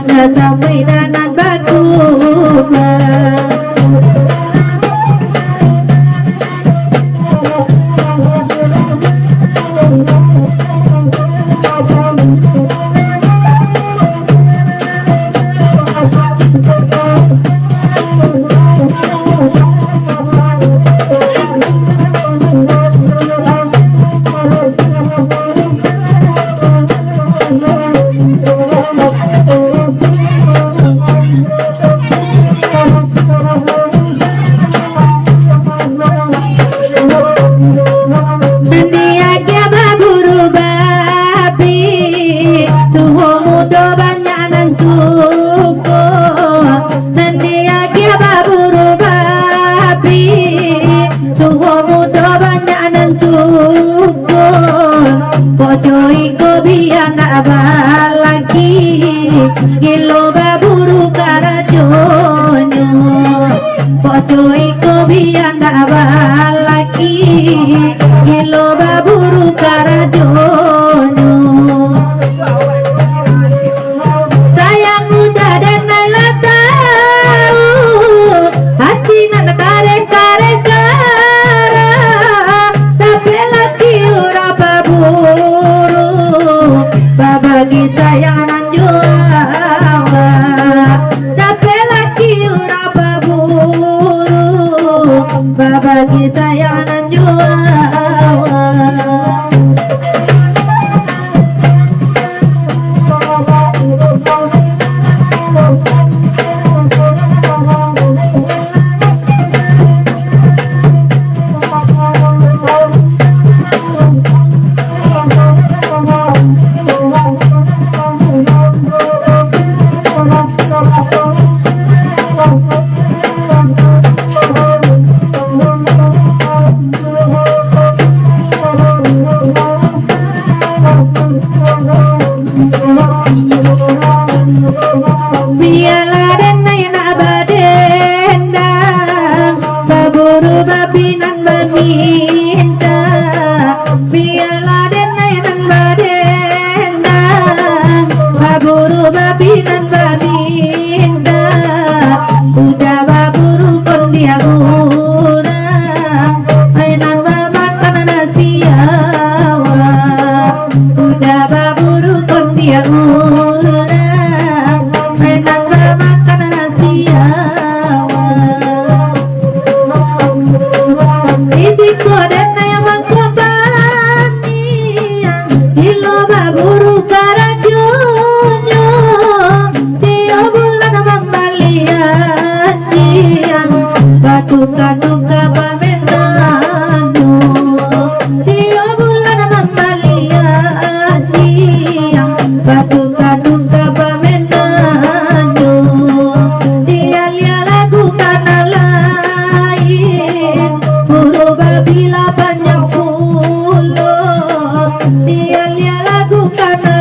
sampai nanan batu Gilo baburu karajonyo Podo iko biang gak balaki Gilo baburu karajonyo Sayang udah dan nala tahu Hati nana kare-kare kara Tapi laki ura baburu Babagi sayang bagi sayangan jua biarlah denai nak badendang baburu babinan meminta biarlah denai nak badendang baburu babinan meminta udah baburu kon dia urang mainan makan nasi awa udah baburu kon dia urang Duka-duka pamenanu Dia bulan membalian siang Duka-duka pamenanu Dia lihat lagu karena lain Bulu babila banyak pulau Dia lihat lagu karena